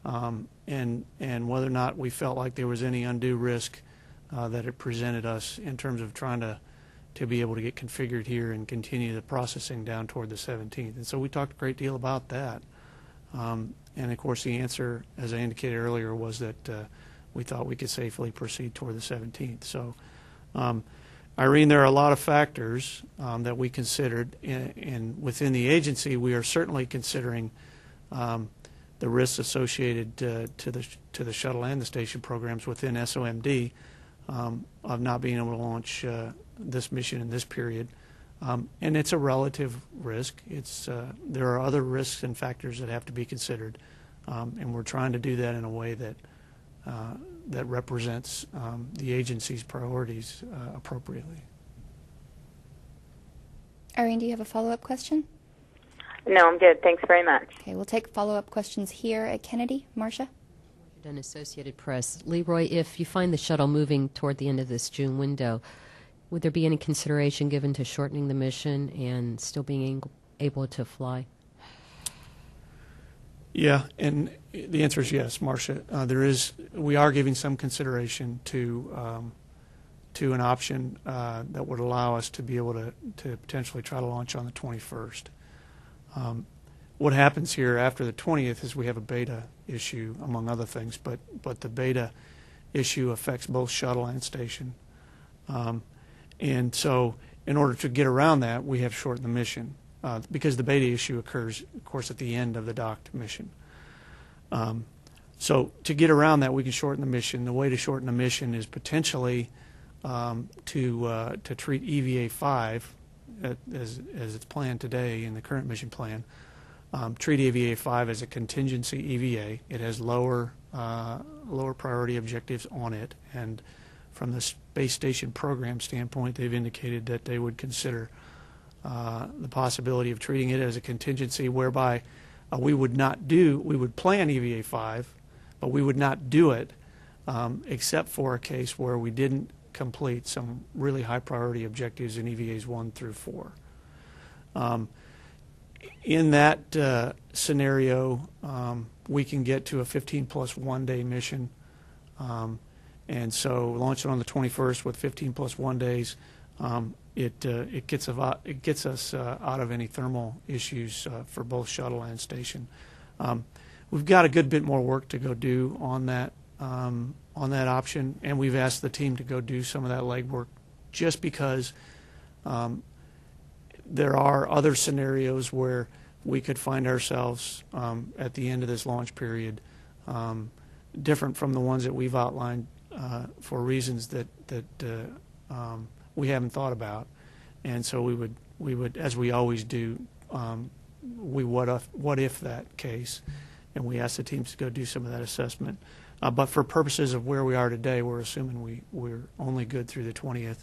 and whether or not we felt like there was any undue risk that it presented us in terms of trying to be able to get configured here and continue the processing down toward the 17th. And so we talked a great deal about that. And of course the answer, as I indicated earlier, was that we thought we could safely proceed toward the 17th. So Irene, there are a lot of factors that we considered, and within the agency we are certainly considering the risks associated to the shuttle and the station programs within SOMD of not being able to launch this mission in this period. And it's a relative risk. There are other risks and factors that have to be considered, and we're trying to do that in a way that that represents the agency's priorities appropriately. Irene, do you have a follow-up question? No, I'm good. Thanks very much. Okay, we'll take follow-up questions here at Kennedy. Marcia? And Associated Press. Leroy, if you find the shuttle moving toward the end of this June window, would there be any consideration given to shortening the mission and still being able to fly? Yeah, and the answer is yes, Marcia. We are giving some consideration to an option that would allow us to be able to potentially try to launch on the 21st. What happens here after the 20th is we have a beta issue, among other things, but the beta issue affects both shuttle and station. And so in order to get around that, we have shortened the mission because the beta issue occurs, of course, at the end of the docked mission. So to get around that, we can shorten the mission. The way to shorten the mission is potentially to treat EVA 5 as it's planned today in the current mission plan. Treat EVA 5 as a contingency EVA. It has lower priority objectives on it, and from the space station program standpoint, they've indicated that they would consider the possibility of treating it as a contingency, whereby we would plan EVA 5, but we would not do it except for a case where we didn't complete some really high priority objectives in EVAs 1 through 4. In that scenario, we can get to a 15 plus 1 day mission, and so launch it on the 21st with 15 plus 1 days. It gets us out of any thermal issues for both shuttle and station. We've got a good bit more work to go do on that option, and we've asked the team to go do some of that legwork, just because there are other scenarios where we could find ourselves at the end of this launch period, different from the ones that we've outlined for reasons that we haven't thought about. And so we would, as we always do, we what if that case, and we ask the teams to go do some of that assessment. But for purposes of where we are today, we're assuming we're only good through the 20th.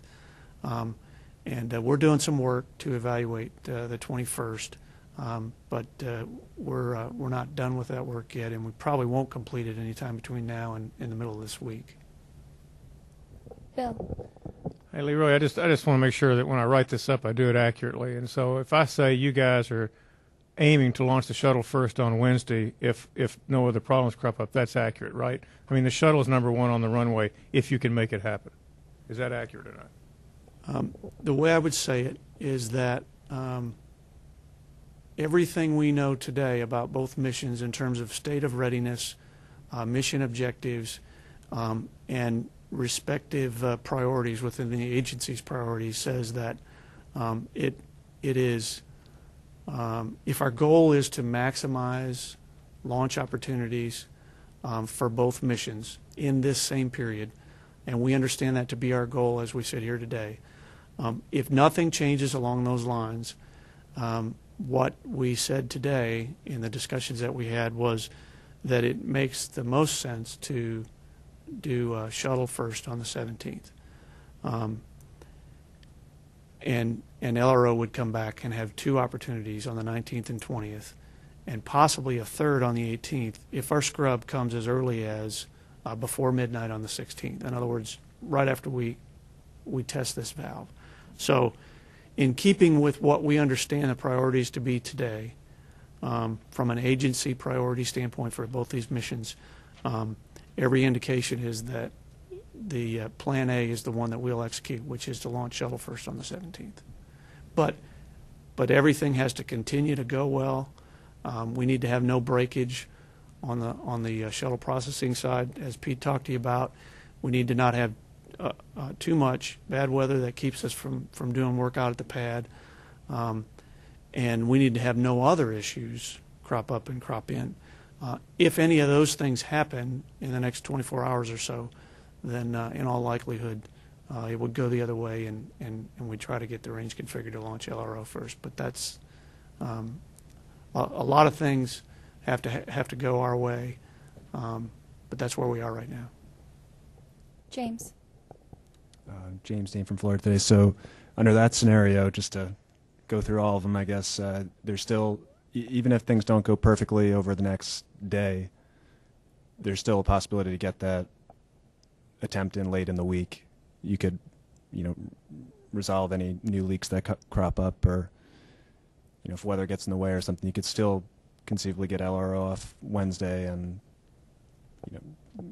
And we're doing some work to evaluate the 21st, but we're not done with that work yet, and we probably won't complete it anytime between now and in the middle of this week. Bill. Hey, Leroy, I just want to make sure that when I write this up, I do it accurately. And so if I say you guys are aiming to launch the shuttle first on Wednesday, if no other problems crop up, that's accurate, right? I mean, the shuttle is number one on the runway if you can make it happen. Is that accurate or not? The way I would say it is that everything we know today about both missions in terms of state of readiness, mission objectives, and respective priorities within the agency's priorities says that it is, if our goal is to maximize launch opportunities for both missions in this same period, and we understand that to be our goal as we sit here today, if nothing changes along those lines, what we said today in the discussions that we had was that it makes the most sense to do shuttle first on the 17th. And LRO would come back and have two opportunities on the 19th and 20th, and possibly a third on the 18th if our scrub comes as early as before midnight on the 16th. In other words, right after we test this valve. So in keeping with what we understand the priorities to be today, From an agency priority standpoint for both these missions, every indication is that the Plan A is the one that we'll execute, which is to launch shuttle first on the 17th. But everything has to continue to go well. We need to have no breakage on the shuttle processing side, as Pete talked to you about. We need to not have too much bad weather that keeps us from doing work out at the pad, and we need to have no other issues crop up and crop in. If any of those things happen in the next 24 hours or so, then in all likelihood it would go the other way, and we try to get the range configured to launch LRO first. But that's a lot of things have to go our way, but that's where we are right now. James. James Dean from Florida today. So under that scenario, just to go through all of them, I guess there's still, even if things don't go perfectly over the next day, there's still a possibility to get that attempt in late in the week. You could, resolve any new leaks that crop up, or, if weather gets in the way or something, you could still conceivably get LRO off Wednesday and,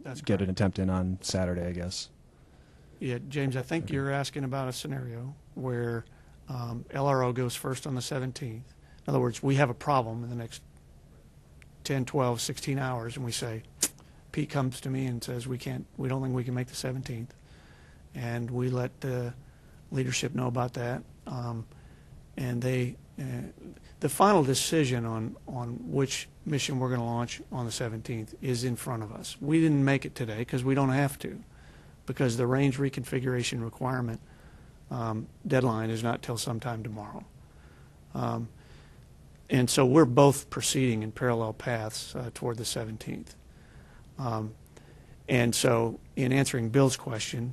That's get correct. an attempt in on Saturday, I guess. Yeah, James, I think you're asking about a scenario where LRO goes first on the 17th. In other words, we have a problem in the next 10, 12, 16 hours, and we say, Pete comes to me and says, we don't think we can make the 17th. And we let the leadership know about that. And the final decision on which mission we're going to launch on the 17th is in front of us. We didn't make it today because we don't have to, because the range reconfiguration requirement deadline is not till sometime tomorrow. And so we're both proceeding in parallel paths toward the 17th. And so in answering Bill's question,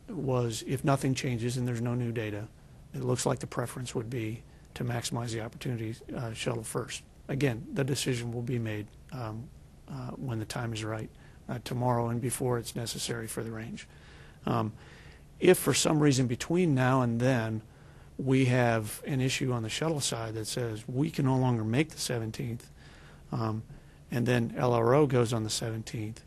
was if nothing changes and there's no new data, it looks like the preference would be to maximize the opportunity shuttle first. Again, the decision will be made when the time is right, tomorrow and before it's necessary for the range. If for some reason between now and then we have an issue on the shuttle side that says we can no longer make the 17th, and then LRO goes on the 17th,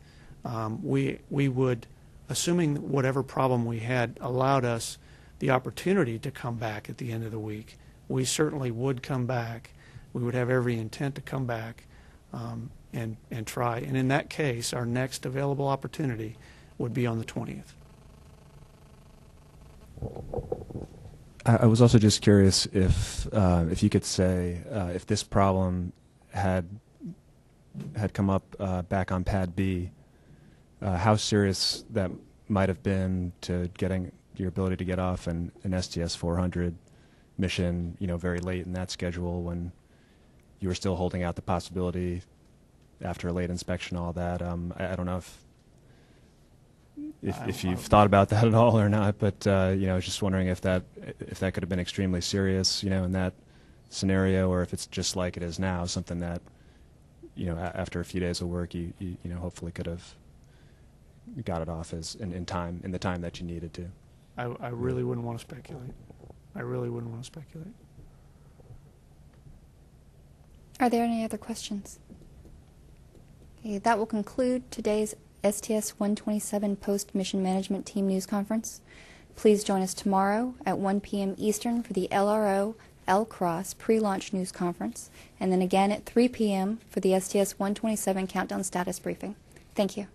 we would, assuming whatever problem we had allowed us the opportunity to come back at the end of the week, we certainly would come back. We would have every intent to come back and try. And in that case, our next available opportunity would be on the 20th. I was also just curious if you could say if this problem had come up back on Pad B, how serious that might have been to getting your ability to get off an STS-400 mission, very late in that schedule when you were still holding out the possibility after a late inspection, all that. I don't know if you've thought about that at all or not, but I was just wondering if that could have been extremely serious, in that scenario, or if it's just like it is now, something that, after a few days of work, you hopefully could have got it off in the time that you needed to. I really wouldn't want to speculate. I really wouldn't want to speculate. Are there any other questions? Okay, that will conclude today's STS-127 Post-Mission Management Team News Conference. Please join us tomorrow at 1 p.m. Eastern for the LRO L-Cross pre-launch news conference, and then again at 3 p.m. for the STS-127 Countdown Status Briefing. Thank you.